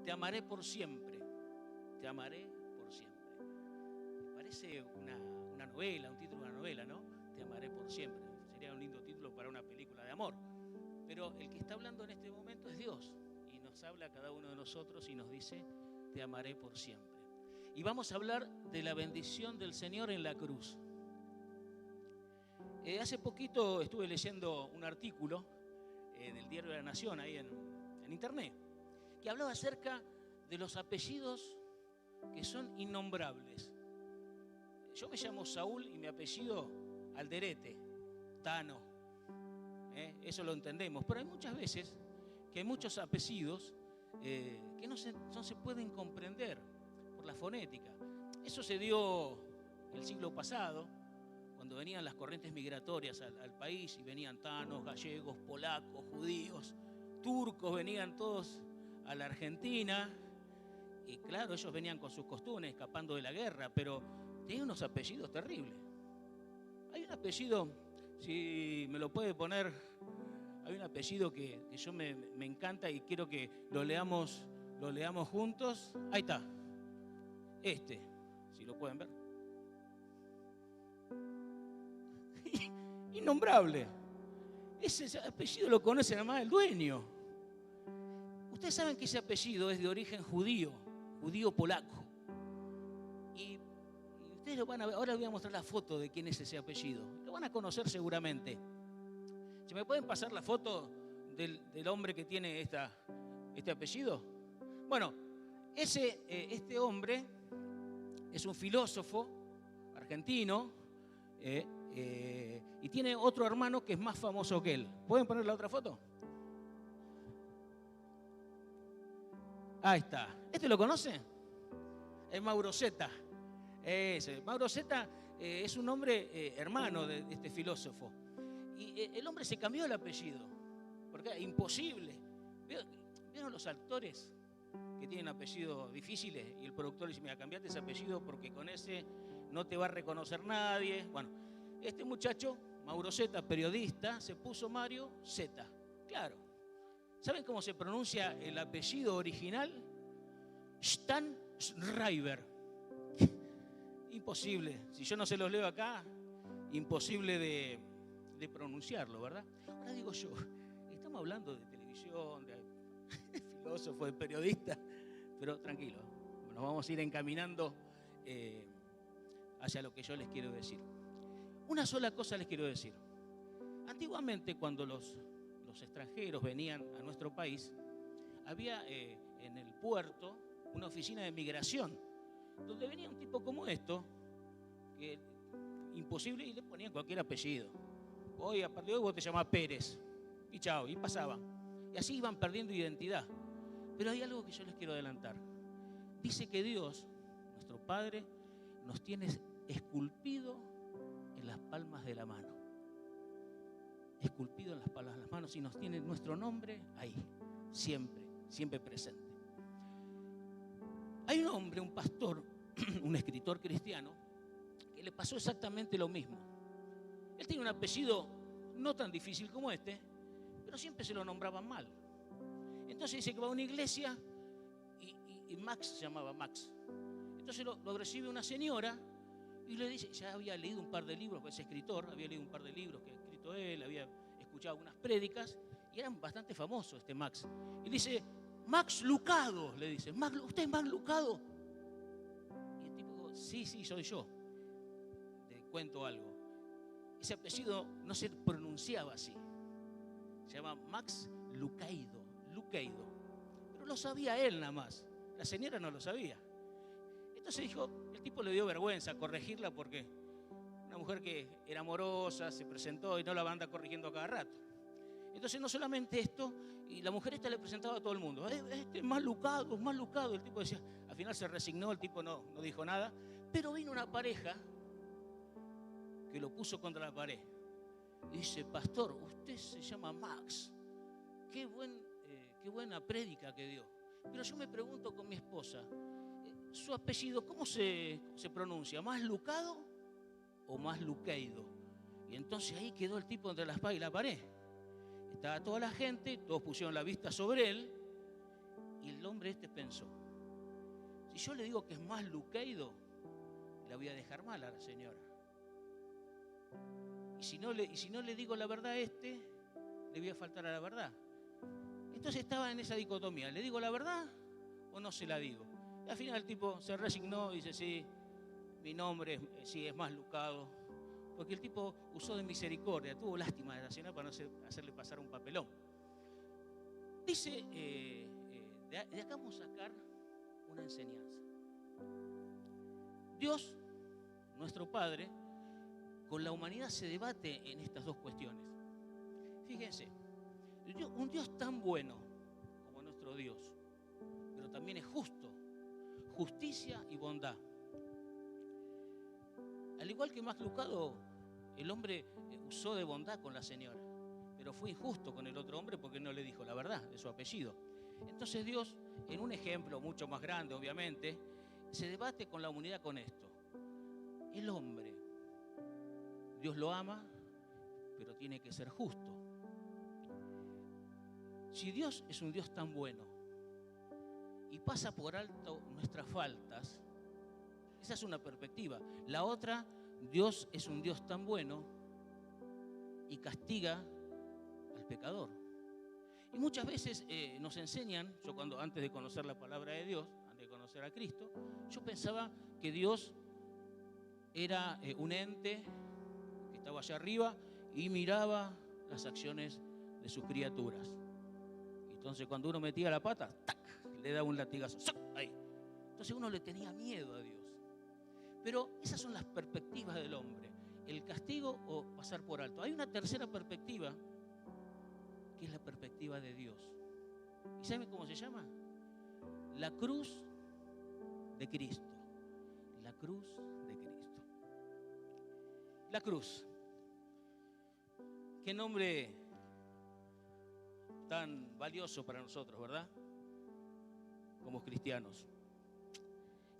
te amaré por siempre. Te amaré por siempre. Me parece una novela, un título de una novela, ¿no? Te amaré por siempre. Sería un lindo título para una película de amor. Pero el que está hablando en este momento es Dios. Y nos habla a cada uno de nosotros y nos dice, te amaré por siempre. Y vamos a hablar de la bendición del Señor en la cruz. Hace poquito estuve leyendo un artículo del Diario de la Nación ahí en internet, que hablaba acerca de los apellidos que son innombrables. Yo me llamo Saúl y mi apellido Alderete, Tano. Eso lo entendemos, pero hay muchas veces que hay muchos apellidos que no se pueden comprender por la fonética. Eso se dio el siglo pasado, cuando venían las corrientes migratorias al país y venían tanos, gallegos, polacos, judíos, turcos, venían todos a la Argentina. Y claro, ellos venían con sus costumbres, escapando de la guerra, pero tenían unos apellidos terribles. Hay un apellido, si me lo puede poner, hay un apellido que yo me encanta y quiero que lo leamos juntos. Ahí está, si lo pueden ver. Innombrable. Ese apellido lo conoce nada más el dueño. Ustedes saben que ese apellido es de origen judío polaco. Y ustedes lo van a ver. Ahora les voy a mostrar la foto de quién es ese apellido. Lo van a conocer seguramente. ¿Se me pueden pasar la foto del hombre que tiene este apellido? Bueno, este hombre es un filósofo argentino y tiene otro hermano que es más famoso que él. ¿Pueden poner la otra foto? Ahí está. ¿Este lo conoce? Es Mauro Zeta. Mauro Zeta es un hombre hermano de este filósofo. Y el hombre se cambió el apellido, porque era imposible. ¿Vieron los actores que tienen apellidos difíciles? Y el productor dice, mira, cambiate ese apellido porque con ese no te va a reconocer nadie. Bueno, este muchacho, Mauro Zeta, periodista, se puso Mario Zeta. Claro. ¿Saben cómo se pronuncia el apellido original? Stanschreiber. Imposible. Si yo no se los leo acá, imposible de pronunciarlo, ¿verdad? Ahora digo yo, estamos hablando de televisión, de filósofo, de periodista, pero tranquilo, nos vamos a ir encaminando hacia lo que yo les quiero decir. Una sola cosa les quiero decir. Antiguamente, cuando los extranjeros venían a nuestro país, había en el puerto una oficina de migración, donde venía un tipo como esto, que imposible, y le ponían cualquier apellido. Hoy, a partir de hoy, vos te llamás Pérez. Y chao, y pasaban. Y así iban perdiendo identidad. Pero hay algo que yo les quiero adelantar. Dice que Dios, nuestro Padre, nos tiene esculpido en las palmas de la mano. Esculpido en las palmas de las manos y nos tiene nuestro nombre ahí, siempre, siempre presente. Hay un hombre, un pastor, un escritor cristiano, que le pasó exactamente lo mismo. Él tiene un apellido no tan difícil como este, pero siempre se lo nombraban mal. Entonces dice que va a una iglesia y Max se llamaba Max. Entonces lo recibe una señora y le dice, ya había leído un par de libros, pues es escritor, había leído un par de libros que ha escrito él, había escuchado algunas prédicas y eran bastante famosos este Max. Y dice, Max Lucado, le dice, ¿usted es Max Lucado? Y el tipo, sí, soy yo. Te cuento algo. Ese apellido no se pronunciaba así. Se llama Max Lucaido. Pero lo sabía él nada más. La señora no lo sabía. Entonces dijo, el tipo le dio vergüenza corregirla porque una mujer que era amorosa, se presentó y no la va a andar corrigiendo a cada rato. Entonces no solamente esto, y la mujer esta le presentaba a todo el mundo. Este es más Lucado. El tipo decía, al final se resignó, el tipo no dijo nada. Pero vino una pareja que lo puso contra la pared. Y dice, pastor, usted se llama Max. Qué buena prédica que dio. Pero yo me pregunto con mi esposa, su apellido, ¿cómo se pronuncia? ¿Más Lucado o más Luqueido? Y entonces ahí quedó el tipo entre la espada y la pared. Estaba toda la gente, todos pusieron la vista sobre él Y el hombre pensó, si yo le digo que es más Luqueido, la voy a dejar mal a la señora. Y si no le digo la verdad a le voy a faltar a la verdad. Entonces estaba en esa dicotomía, ¿le digo la verdad o no se la digo? Y al final el tipo se resignó y dice, sí, mi nombre sí es más Lucado, porque el tipo usó de misericordia, tuvo lástima de la señora para no hacerle pasar un papelón. Dice, de acá vamos a sacar una enseñanza. Dios, nuestro Padre, con la humanidad se debate en estas dos cuestiones. Fíjense, un Dios tan bueno como nuestro Dios, pero también es justo, justicia y bondad. Al igual que Max Lucado, el hombre usó de bondad con la señora, pero fue injusto con el otro hombre porque no le dijo la verdad de su apellido. Entonces Dios, en un ejemplo mucho más grande, obviamente, se debate con la humanidad con esto. El hombre, Dios lo ama, pero tiene que ser justo. Si Dios es un Dios tan bueno y pasa por alto nuestras faltas, esa es una perspectiva. La otra, Dios es un Dios tan bueno y castiga al pecador. Y muchas veces nos enseñan, yo antes de conocer la palabra de Dios, antes de conocer a Cristo, yo pensaba que Dios era un ente que estaba allá arriba y miraba las acciones de sus criaturas. Entonces cuando uno metía la pata, ¡tac!, le daba un latigazo, ¡sac!, ahí. Entonces uno le tenía miedo a Dios. Pero esas son las perspectivas del hombre, el castigo o pasar por alto. Hay una tercera perspectiva, que es la perspectiva de Dios. ¿Y saben cómo se llama? La cruz de Cristo. La cruz de Cristo. La cruz. Qué nombre tan valioso para nosotros, ¿verdad? Como cristianos.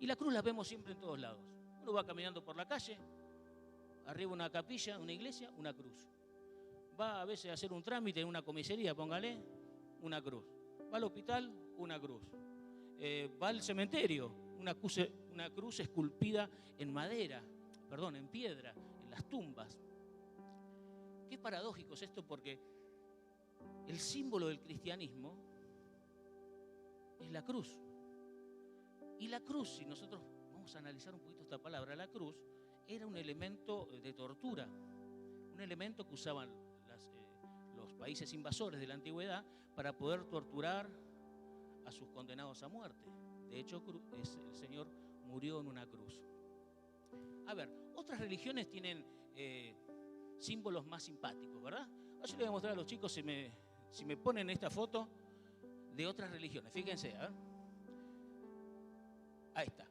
Y la cruz la vemos siempre en todos lados. Uno va caminando por la calle, arriba una capilla, una iglesia, una cruz. Va a veces a hacer un trámite en una comisaría, póngale, una cruz. Va al hospital, una cruz. Va al cementerio, una cruz esculpida en madera, en piedra, en las tumbas. Qué paradójico es esto, porque el símbolo del cristianismo es la cruz. Y la cruz, si nosotros vamos a analizar un poquito esta palabra, la cruz era un elemento de tortura, un elemento que usaban los países invasores de la antigüedad para poder torturar a sus condenados a muerte. De hecho, el Señor murió en una cruz. A ver, otras religiones tienen símbolos más simpáticos, ¿verdad? Ahora yo les voy a mostrar a los chicos, si me ponen esta foto de otras religiones. Fíjense, a ver. Ahí está.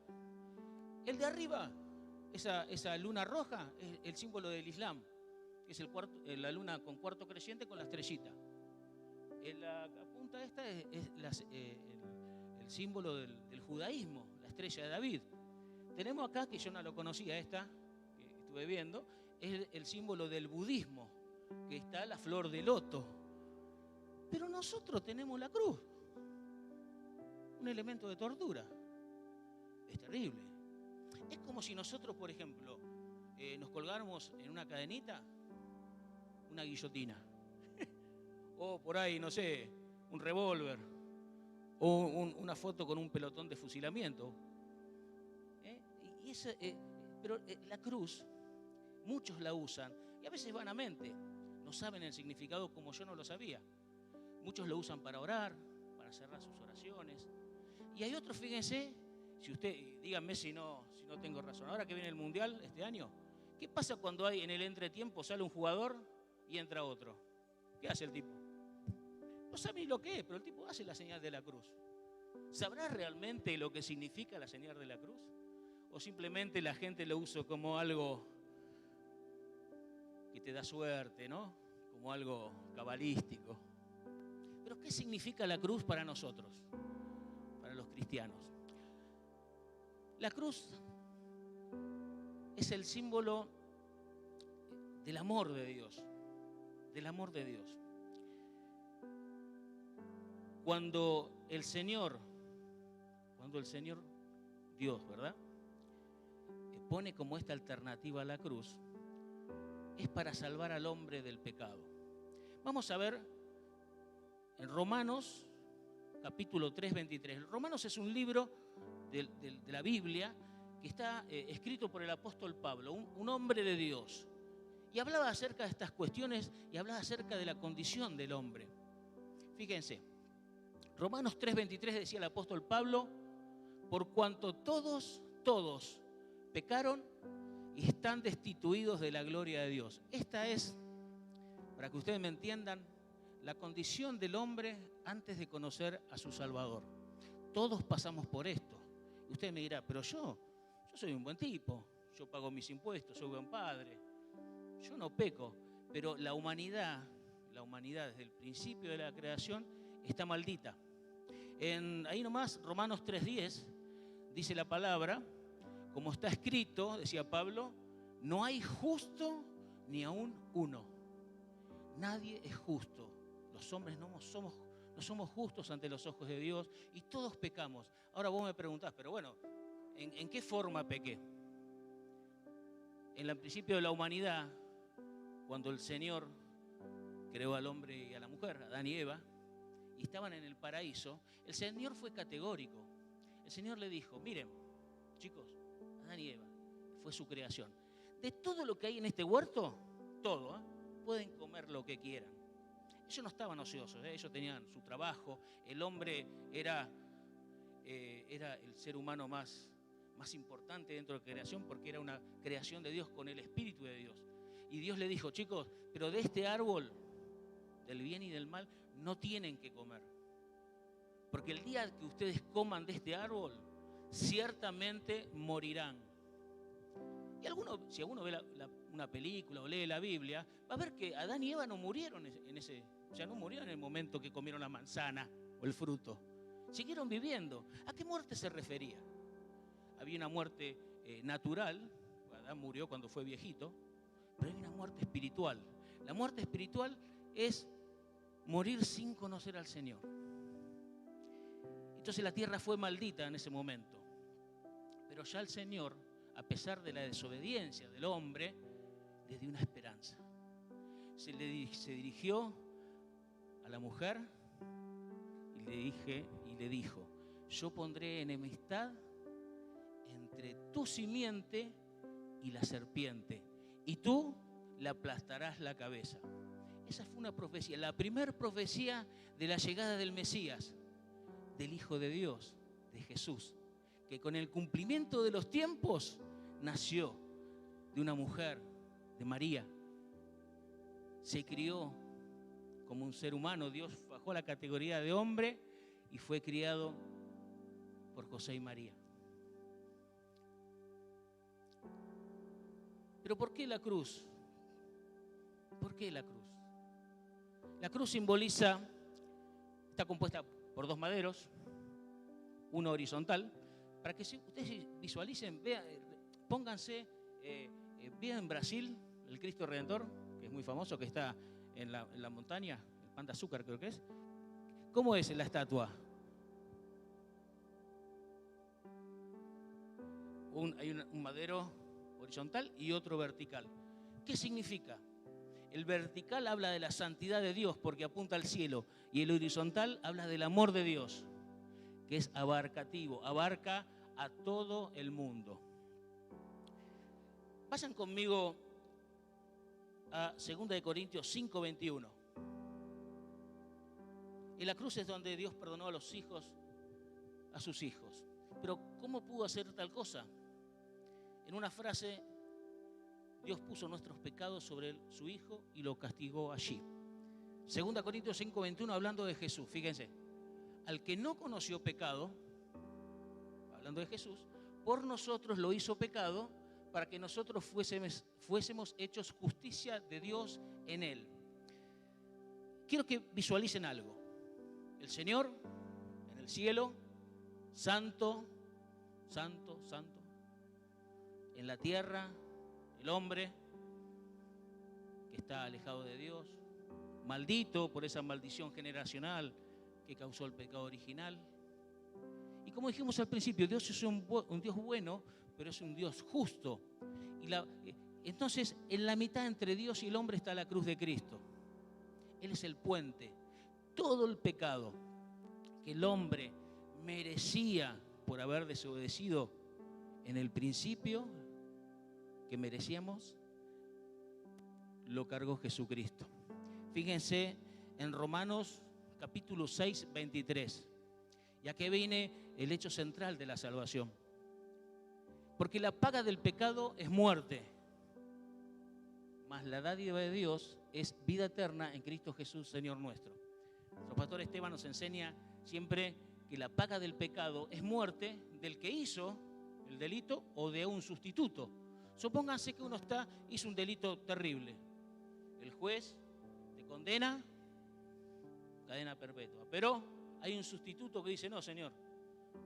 El de arriba, esa luna roja, es el símbolo del Islam, que es la luna con cuarto creciente con la estrellita. En la punta esta es el símbolo del judaísmo, la estrella de David. Tenemos acá, que yo no lo conocía, esta, que estuve viendo, es el símbolo del budismo, que está la flor de loto. Pero nosotros tenemos la cruz, un elemento de tortura. Es terrible. Es como si nosotros, por ejemplo, nos colgáramos en una cadenita una guillotina. O por ahí, no sé, un revólver. O una foto con un pelotón de fusilamiento. Pero la cruz, muchos la usan, y a veces vanamente. No saben el significado como yo no lo sabía. Muchos lo usan para orar, para cerrar sus oraciones. Y hay otros, fíjense, díganme si no tengo razón. Ahora que viene el Mundial este año, ¿qué pasa cuando en el entretiempo sale un jugador y entra otro? ¿Qué hace el tipo? No sabe ni lo que es, pero el tipo hace la señal de la cruz. ¿Sabrá realmente lo que significa la señal de la cruz? ¿O simplemente la gente lo usa como algo que te da suerte, ¿no? Como algo cabalístico. ¿Pero qué significa la cruz para nosotros? Para los cristianos. La cruz es el símbolo del amor de Dios, del amor de Dios. Cuando el Señor Dios, ¿verdad?, pone como esta alternativa a la cruz, es para salvar al hombre del pecado. Vamos a ver en Romanos, capítulo 3, 23. Romanos es un libro de la Biblia que está escrito por el apóstol Pablo, un hombre de Dios. Y hablaba acerca de estas cuestiones y hablaba acerca de la condición del hombre. Fíjense, Romanos 3, 23 decía el apóstol Pablo: por cuanto todos pecaron y están destituidos de la gloria de Dios. Esta es, para que ustedes me entiendan, la condición del hombre antes de conocer a su Salvador. Todos pasamos por esto. Y usted me dirá, pero yo soy un buen tipo, yo pago mis impuestos, soy buen padre, yo no peco. Pero la humanidad desde el principio de la creación está maldita. Ahí nomás, Romanos 3:10, dice la palabra: como está escrito, decía Pablo, no hay justo ni aún uno. Nadie es justo. Los hombres no somos justos ante los ojos de Dios y todos pecamos. Ahora vos me preguntás, pero bueno, ¿en qué forma pequé? En el principio de la humanidad, cuando el Señor creó al hombre y a la mujer, Adán y Eva, y estaban en el paraíso, el Señor fue categórico. El Señor le dijo: miren, chicos, Adán y Eva, fue su creación. De todo lo que hay en este huerto, todo, pueden comer lo que quieran. Ellos no estaban ociosos, ellos tenían su trabajo. El hombre era el ser humano más importante dentro de la creación, porque era una creación de Dios con el Espíritu de Dios. Y Dios le dijo: chicos, pero de este árbol, del bien y del mal, no tienen que comer. Porque el día que ustedes coman de este árbol, ciertamente morirán. Y si alguno ve una película o lee la Biblia, va a ver que Adán y Eva no murieron no murieron en el momento que comieron la manzana o el fruto. Siguieron viviendo. ¿A qué muerte se refería? Había una muerte natural. Adán murió cuando fue viejito, pero hay una muerte espiritual. La muerte espiritual es morir sin conocer al Señor. Entonces la tierra fue maldita en ese momento. Pero ya el Señor, a pesar de la desobediencia del hombre, le dio una esperanza. Se dirigió a la mujer y le dijo: yo pondré enemistad entre tu simiente y la serpiente, y tú le aplastarás la cabeza. Esa fue una profecía, la primera profecía de la llegada del Mesías, del Hijo de Dios, de Jesús, que con el cumplimiento de los tiempos nació de una mujer, de María. Se crió como un ser humano. Dios bajó a la categoría de hombre y fue criado por José y María. Pero ¿por qué la cruz? ¿Por qué la cruz? La cruz está compuesta por dos maderos, uno horizontal, para que ustedes visualicen, pónganse, vean en Brasil el Cristo Redentor, que es muy famoso, que está en la montaña, el Pan de Azúcar creo que es. ¿Cómo es la estatua? Hay un madero horizontal y otro vertical. ¿Qué significa? El vertical habla de la santidad de Dios porque apunta al cielo, y el horizontal habla del amor de Dios, que es abarcativo, abarca a todo el mundo. Vayan conmigo a 2 Corintios 5:21. En la cruz es donde Dios perdonó a sus hijos. Pero ¿cómo pudo hacer tal cosa? En una frase, Dios puso nuestros pecados sobre su Hijo y lo castigó allí. 2 Corintios 5:21, hablando de Jesús, fíjense: al que no conoció pecado, hablando de Jesús, por nosotros lo hizo pecado, para que nosotros fuésemos hechos justicia de Dios en él. Quiero que visualicen algo. El Señor en el cielo, santo, santo, santo. En la tierra, el hombre que está alejado de Dios, maldito por esa maldición generacional que causó el pecado original. Y como dijimos al principio, Dios es un Dios bueno, pero es un Dios justo. Entonces, en la mitad entre Dios y el hombre está la cruz de Cristo. Él es el puente. Todo el pecado que el hombre merecía por haber desobedecido en el principio, que merecíamos, lo cargó Jesucristo. Fíjense en Romanos capítulo 6, 23. Y aquí viene el hecho central de la salvación. Porque la paga del pecado es muerte, mas la dádiva de Dios es vida eterna en Cristo Jesús, Señor nuestro. Nuestro pastor Esteban nos enseña siempre que la paga del pecado es muerte del que hizo el delito o de un sustituto. Supónganse que uno hizo un delito terrible. El juez te condena, cadena perpetua. Pero hay un sustituto que dice, no, señor,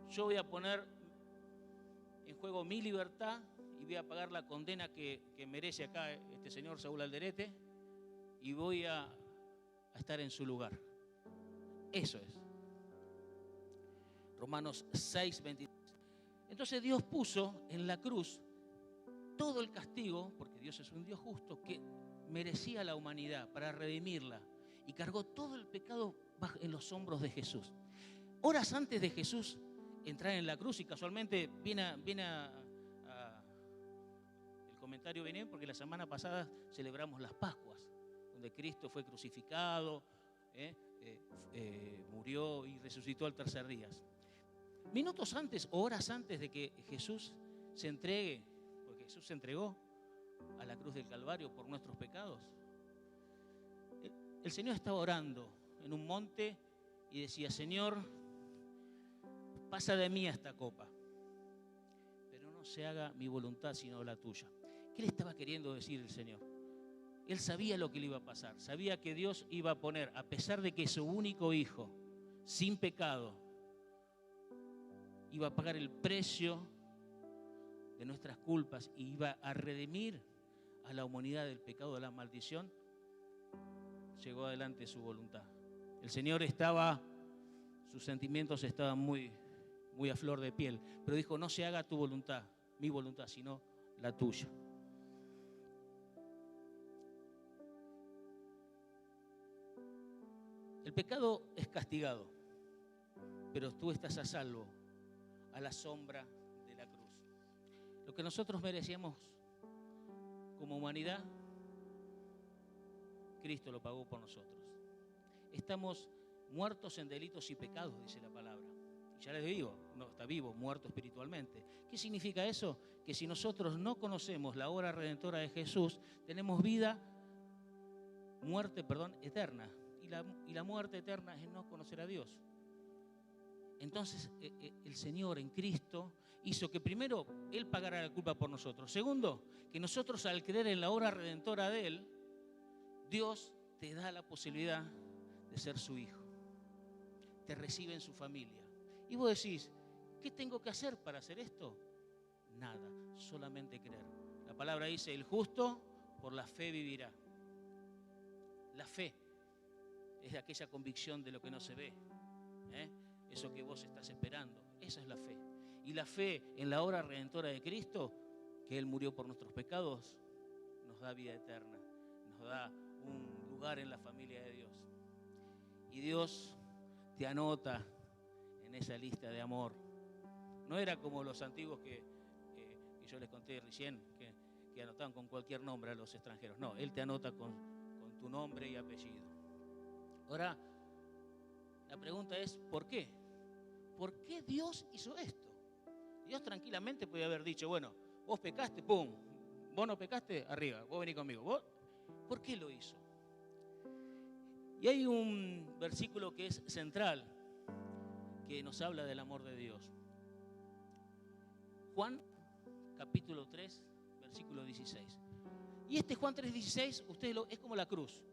yo voy a poner en juego mi libertad y voy a pagar la condena que merece acá este señor Saúl Alderete y voy a estar en su lugar. Eso es. Romanos 6, 23. Entonces Dios puso en la cruz todo el castigo, porque Dios es un Dios justo, que merecía la humanidad para redimirla, y cargó todo el pecado en los hombros de Jesús. Horas antes de Jesús entrar en la cruz, y casualmente viene el comentario viene porque la semana pasada celebramos las Pascuas, donde Cristo fue crucificado, murió y resucitó al tercer día. Minutos antes, horas antes de que Jesús se entregue, porque Jesús se entregó a la cruz del Calvario por nuestros pecados, el Señor estaba orando en un monte y decía, Señor, pasa de mí esta copa, pero no se haga mi voluntad sino la tuya. ¿Qué le estaba queriendo decir el Señor? Él sabía lo que le iba a pasar, sabía que Dios iba a poner, a pesar de que su único hijo, sin pecado, iba a pagar el precio de nuestras culpas y iba a redimir a la humanidad del pecado, de la maldición, llegó adelante su voluntad. El Señor sus sentimientos estaban muy a flor de piel, pero dijo, no se haga tu voluntad, mi voluntad, sino la tuya. El pecado es castigado, pero tú estás a salvo a la sombra de la cruz. Lo que nosotros merecíamos como humanidad, Cristo lo pagó por nosotros. Estamos muertos en delitos y pecados, dice la palabra. Y ya les digo, no está vivo, muerto espiritualmente. ¿Qué significa eso? Que si nosotros no conocemos la obra redentora de Jesús, tenemos muerte eterna. Y la muerte eterna es no conocer a Dios. Entonces el Señor en Cristo hizo que primero Él pagara la culpa por nosotros. Segundo, que nosotros al creer en la obra redentora de Él, Dios te da la posibilidad de ser su hijo. Te recibe en su familia. Y vos decís, ¿qué tengo que hacer para hacer esto? Nada, solamente creer. La palabra dice, el justo por la fe vivirá. La fe es aquella convicción de lo que no se ve. Eso que vos estás esperando, esa es la fe. Y la fe en la obra redentora de Cristo, que Él murió por nuestros pecados, nos da vida eterna, nos da un lugar en la familia de Dios. Y Dios te anota en esa lista de amor. No era como los antiguos que yo les conté recién, que anotaban con cualquier nombre a los extranjeros. No, Él te anota con tu nombre y apellido. Ahora, la pregunta es, ¿por qué? ¿Por qué Dios hizo esto? Dios tranquilamente podía haber dicho, bueno, vos pecaste, pum, vos no pecaste, arriba, vos vení conmigo. ¿Por qué lo hizo? Y hay un versículo que es central, que nos habla del amor de Dios. Juan, capítulo 3, versículo 16. Y este Juan 3:16, es como la cruz.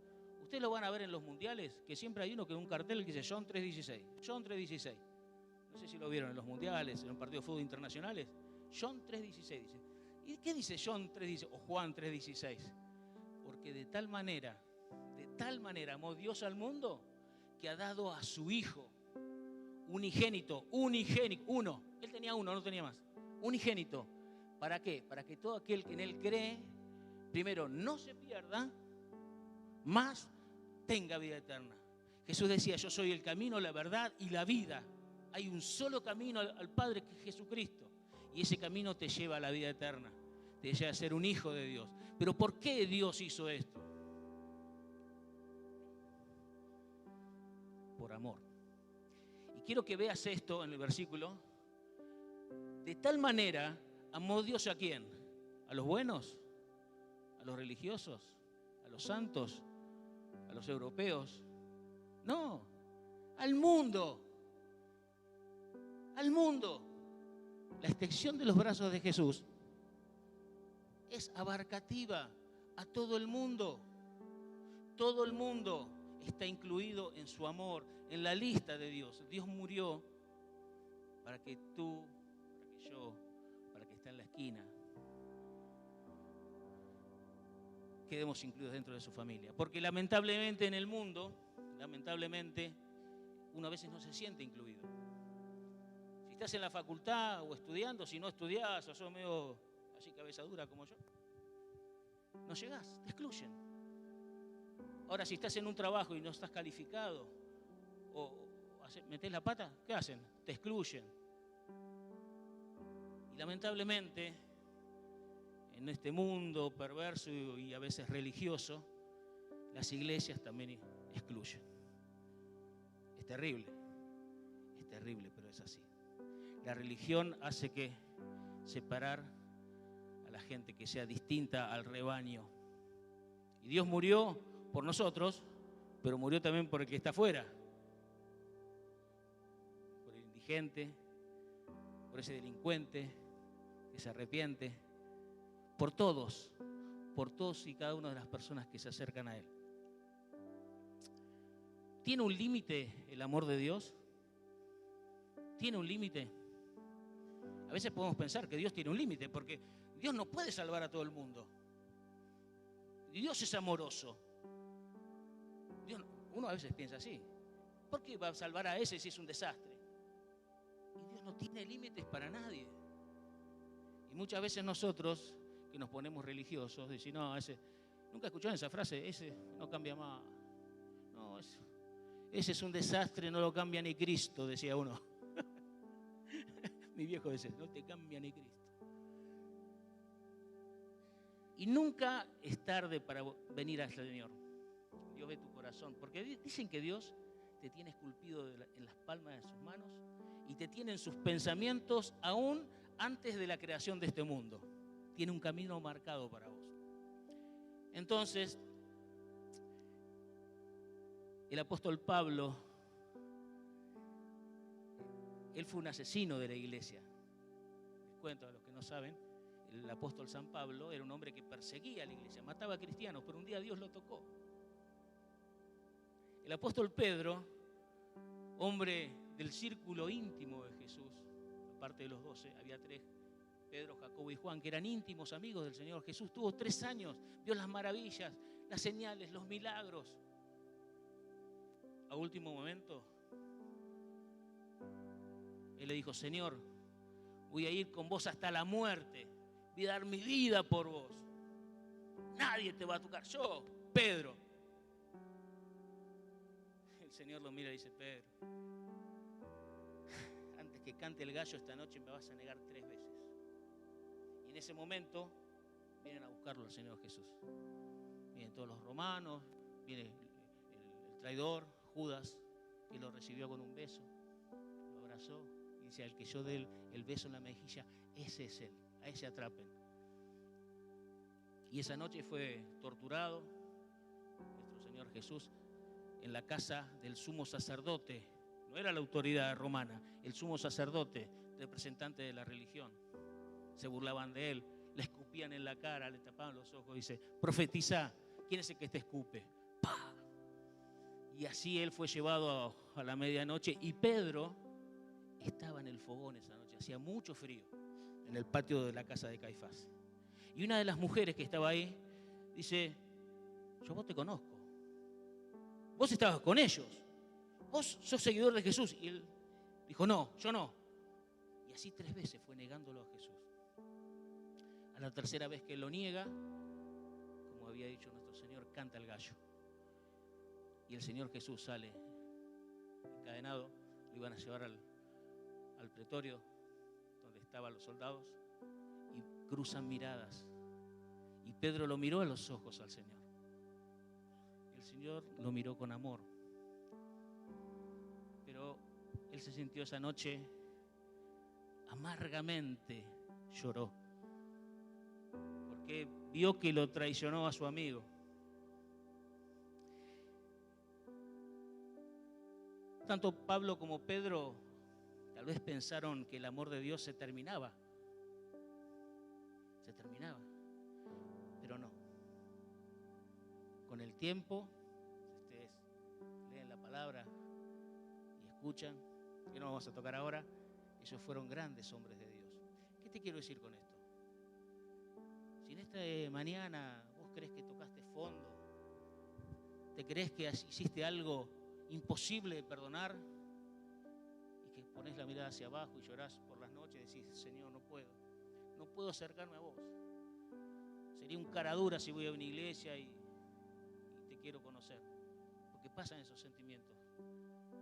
Ustedes lo van a ver en los mundiales, que siempre hay uno que un cartel que dice John 3:16. John 3:16. No sé si lo vieron en los mundiales, en un partido de fútbol internacionales. John 3:16 dice. ¿Y qué dice John 3:16 o Juan 3:16? Porque de tal manera amó Dios al mundo que ha dado a su Hijo unigénito, uno. Él tenía uno, no tenía más. Unigénito. ¿Para qué? Para que todo aquel que en Él cree, primero no se pierda, más tenga vida eterna. Jesús decía, yo soy el camino, la verdad y la vida. Hay un solo camino al Padre, que es Jesucristo. Y ese camino te lleva a la vida eterna. Te lleva a ser un hijo de Dios. Pero ¿por qué Dios hizo esto? Por amor. Y quiero que veas esto en el versículo. De tal manera amó Dios a quién, a los buenos, a los religiosos, a los santos, a los europeos. No, al mundo. Al mundo. La extensión de los brazos de Jesús es abarcativa a todo el mundo. Todo el mundo está incluido en su amor, en la lista de Dios. Dios murió para que tú, para que yo, para que está en la esquina, quedemos incluidos dentro de su familia. Porque lamentablemente en el mundo, uno a veces no se siente incluido. Si estás en la facultad o estudiando, si no estudiás o sos medio así cabeza dura como yo, no llegás, te excluyen. Ahora, si estás en un trabajo y no estás calificado o metés la pata, ¿qué hacen? Te excluyen. Y lamentablemente, en este mundo perverso y a veces religioso, las iglesias también excluyen. Es terrible, pero es así. La religión hace que separar a la gente que sea distinta al rebaño. Y Dios murió por nosotros, pero murió también por el que está afuera. Por el indigente, por ese delincuente que se arrepiente. Por todos y cada una de las personas que se acercan a Él. ¿Tiene un límite el amor de Dios? ¿Tiene un límite? A veces podemos pensar que Dios tiene un límite, porque Dios no puede salvar a todo el mundo. Dios es amoroso. Uno a veces piensa así. ¿Por qué va a salvar a ese si es un desastre? Y Dios no tiene límites para nadie. Y muchas veces nosotros, que nos ponemos religiosos, decimos, no, nunca escucharon esa frase, ese no cambia más. No, ese es un desastre, no lo cambia ni Cristo, decía uno. Mi viejo decía, no te cambia ni Cristo. Y nunca es tarde para venir al Señor. Dios ve tu corazón, porque dicen que Dios te tiene esculpido en las palmas de sus manos y te tiene en sus pensamientos aún antes de la creación de este mundo. Tiene un camino marcado para vos. Entonces, el apóstol Pablo, él fue un asesino de la iglesia. Les cuento a los que no saben, el apóstol San Pablo era un hombre que perseguía a la iglesia, mataba a cristianos, pero un día Dios lo tocó. El apóstol Pedro, hombre del círculo íntimo de Jesús, aparte de los 12, había 3, Pedro, Jacobo y Juan, que eran íntimos amigos del Señor Jesús. Tuvo 3 años, vio las maravillas, las señales, los milagros. A último momento, él le dijo, Señor, voy a ir con vos hasta la muerte, voy a dar mi vida por vos. Nadie te va a tocar, yo, Pedro. El Señor lo mira y dice, Pedro, antes que cante el gallo esta noche me vas a negar 3 veces. Y en ese momento vienen a buscarlo al Señor Jesús. Vienen todos los romanos, viene el traidor, Judas, que lo recibió con un beso, lo abrazó y dice, al que yo dé el beso en la mejilla, ese es él, a ese atrapen. Y esa noche fue torturado nuestro Señor Jesús en la casa del sumo sacerdote. No era la autoridad romana, el sumo sacerdote, representante de la religión. Se burlaban de él, le escupían en la cara, le tapaban los ojos. Dice, profetiza, ¿quién es el que te escupe? ¡Pah! Y así él fue llevado a la medianoche. Y Pedro estaba en el fogón esa noche, hacía mucho frío, en el patio de la casa de Caifás. Y una de las mujeres que estaba ahí dice, yo vos te conozco. Vos estabas con ellos. Vos sos seguidor de Jesús. Y él Dijo, no, yo no. Y así 3 veces fue negándolo a Jesús. A la tercera vez que lo niega, como había dicho nuestro Señor, canta el gallo. Y el Señor Jesús sale encadenado, lo iban a llevar al pretorio donde estaban los soldados y cruzan miradas. Y Pedro lo miró a los ojos al Señor. El Señor lo miró con amor. Pero él se sintió esa noche amargamente lloró. Porque vio que lo traicionó a su amigo. Tanto Pablo como Pedro tal vez pensaron que el amor de Dios se terminaba. Se terminaba. Pero no. Con el tiempo, si ustedes leen la palabra y escuchan, que no vamos a tocar ahora, ellos fueron grandes hombres de Dios. ¿Qué te quiero decir con esto? Si en esta mañana vos crees que tocaste fondo, te crees que hiciste algo imposible de perdonar y que pones la mirada hacia abajo y llorás por las noches y decís, Señor, no puedo acercarme a vos. Sería un cara dura si voy a una iglesia y te quiero conocer, porque pasan esos sentimientos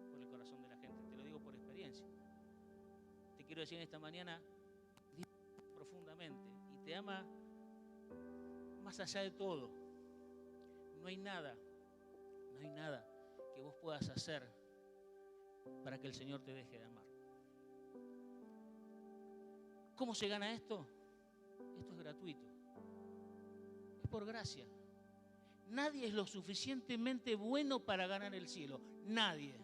por el corazón de la gente, te lo digo por experiencia. Te quiero decir en esta mañana, Dios profundamente y te ama más allá de todo. No hay nada que vos puedas hacer para que el Señor te deje de amar. ¿Cómo se gana esto? Esto es gratuito. Es por gracia. Nadie es lo suficientemente bueno para ganar el cielo. Nadie.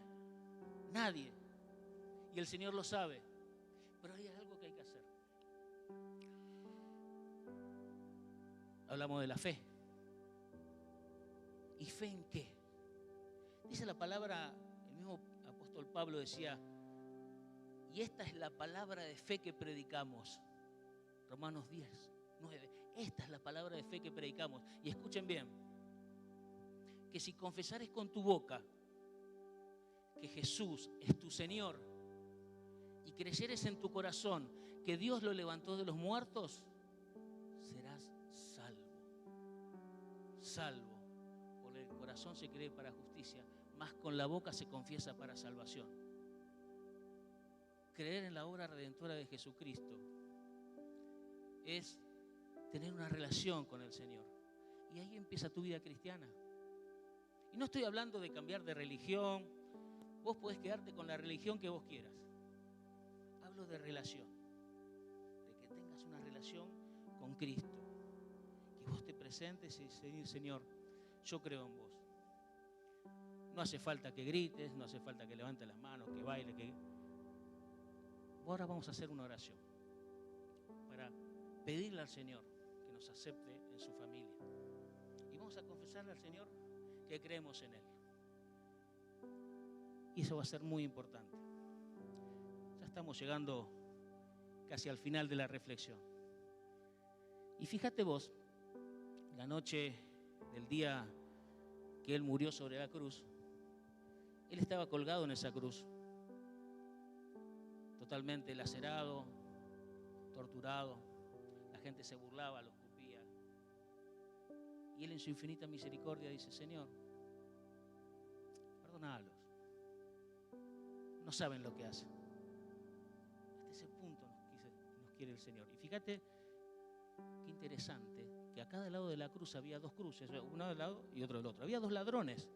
Y el Señor lo sabe. Pero hay algo que hay que hacer. Hablamos de la fe. ¿Y fe en qué? Dice la palabra, el mismo apóstol Pablo decía, y esta es la palabra de fe que predicamos. Romanos 10, 9. Esta es la palabra de fe que predicamos. Y escuchen bien, que si confesares con tu boca que Jesús es tu Señor y creyeres en tu corazón que Dios lo levantó de los muertos, serás salvo. Salvo. Por el corazón se cree para justicia, mas con la boca se confiesa para salvación. Creer en la obra redentora de Jesucristo es tener una relación con el Señor. Y ahí empieza tu vida cristiana. Y no estoy hablando de cambiar de religión. Vos podés quedarte con la religión que vos quieras. Hablo de relación. De que tengas una relación con Cristo. Que vos te presentes y decís, Señor, yo creo en vos. No hace falta que grites, no hace falta que levantes las manos, que bailes, que... Ahora vamos a hacer una oración para pedirle al Señor que nos acepte en su familia. Y vamos a confesarle al Señor que creemos en Él. Y eso va a ser muy importante. Ya estamos llegando casi al final de la reflexión. Y fíjate vos, la noche del día que Él murió sobre la cruz, Él estaba colgado en esa cruz, totalmente lacerado, torturado. La gente se burlaba, lo escupía. Y Él en su infinita misericordia dice, Señor, perdónalos. No saben lo que hacen. Hasta ese punto nos quiere el Señor. Y fíjate qué interesante que a cada lado de la cruz había 2 cruces, uno del lado y otro del otro. Había 2 ladrones,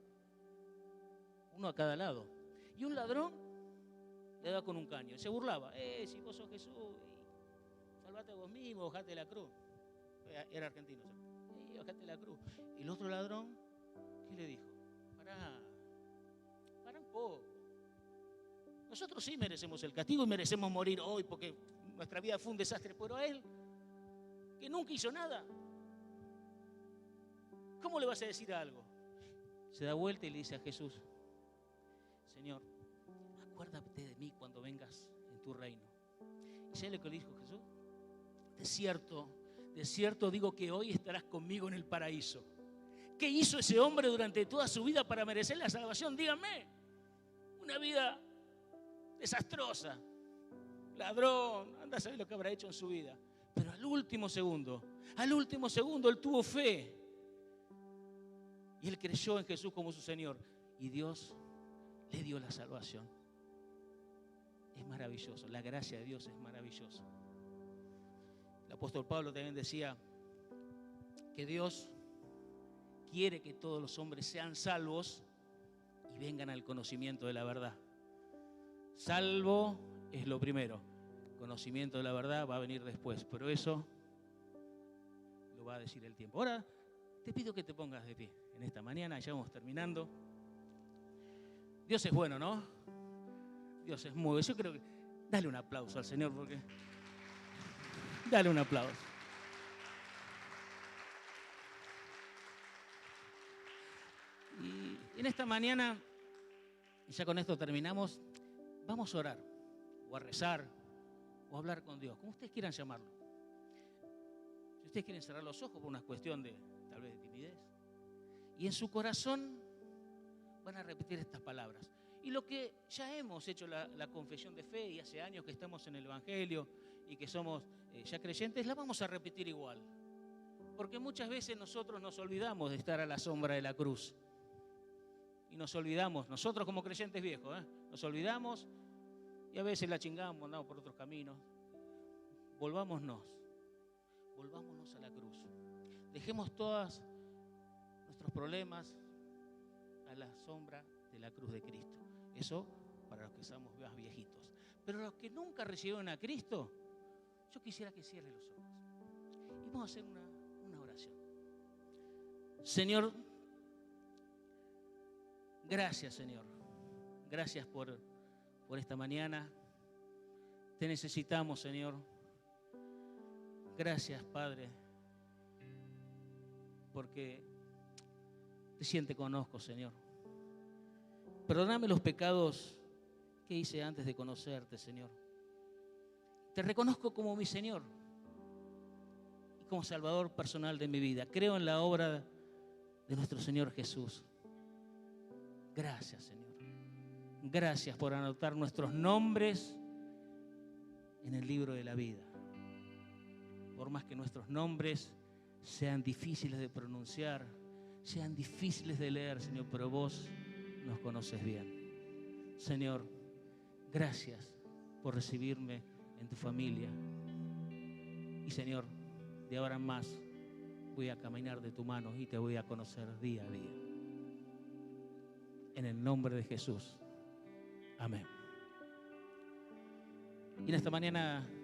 uno a cada lado. Y un ladrón le daba con un caño y se burlaba. Si vos sos Jesús, salvate vos mismo, bajate de la cruz. Era argentino. Bajate de la cruz. El otro ladrón, ¿qué le dijo? Pará un poco. Nosotros sí merecemos el castigo y merecemos morir hoy porque nuestra vida fue un desastre. Pero a él, que nunca hizo nada, ¿cómo le vas a decir algo? Se da vuelta y le dice a Jesús, Señor, acuérdate de mí cuando vengas en tu reino. ¿Y sabes lo que le dijo Jesús? De cierto digo que hoy estarás conmigo en el paraíso. ¿Qué hizo ese hombre durante toda su vida para merecer la salvación? Díganme. Una vida desastrosa, ladrón, anda a saber lo que habrá hecho en su vida. Pero al último segundo, él tuvo fe. Y él creyó en Jesús como su Señor. Y Dios le dio la salvación. Es maravilloso, la gracia de Dios es maravillosa. El apóstol Pablo también decía que Dios quiere que todos los hombres sean salvos y vengan al conocimiento de la verdad. Salvo es lo primero. Conocimiento de la verdad va a venir después, pero eso lo va a decir el tiempo. Ahora te pido que te pongas de pie en esta mañana, ya vamos terminando. Dios es bueno, ¿no? Dios es muy bueno. Yo creo que dale un aplauso al Señor, porque dale un aplauso. Y en esta mañana, y ya con esto terminamos, vamos a orar, o a rezar, o a hablar con Dios, como ustedes quieran llamarlo. Si ustedes quieren cerrar los ojos por una cuestión de, tal vez, de timidez, y en su corazón van a repetir estas palabras. Y lo que ya hemos hecho la confesión de fe, y hace años que estamos en el Evangelio y que somos ya creyentes, la vamos a repetir igual. Porque muchas veces nosotros nos olvidamos de estar a la sombra de la cruz. Y nos olvidamos, nosotros como creyentes viejos, nos olvidamos y a veces la chingamos, andamos por otros caminos. Volvámonos a la cruz. Dejemos todos nuestros problemas a la sombra de la cruz de Cristo. Eso para los que somos más viejitos. Pero los que nunca recibieron a Cristo, yo quisiera que cierren los ojos. Y vamos a hacer una oración. Señor, gracias, Señor. Gracias por esta mañana. Te necesitamos, Señor. Gracias, Padre, porque recién te conozco, Señor. Perdóname los pecados que hice antes de conocerte, Señor. Te reconozco como mi Señor y como Salvador personal de mi vida. Creo en la obra de nuestro Señor Jesús. Gracias, Señor. Gracias por anotar nuestros nombres en el libro de la vida. Por más que nuestros nombres sean difíciles de pronunciar, sean difíciles de leer, Señor, pero vos nos conoces bien. Señor, gracias por recibirme en tu familia. Y Señor, de ahora en más voy a caminar de tu mano y te voy a conocer día a día. En el nombre de Jesús. Amén. Y en esta mañana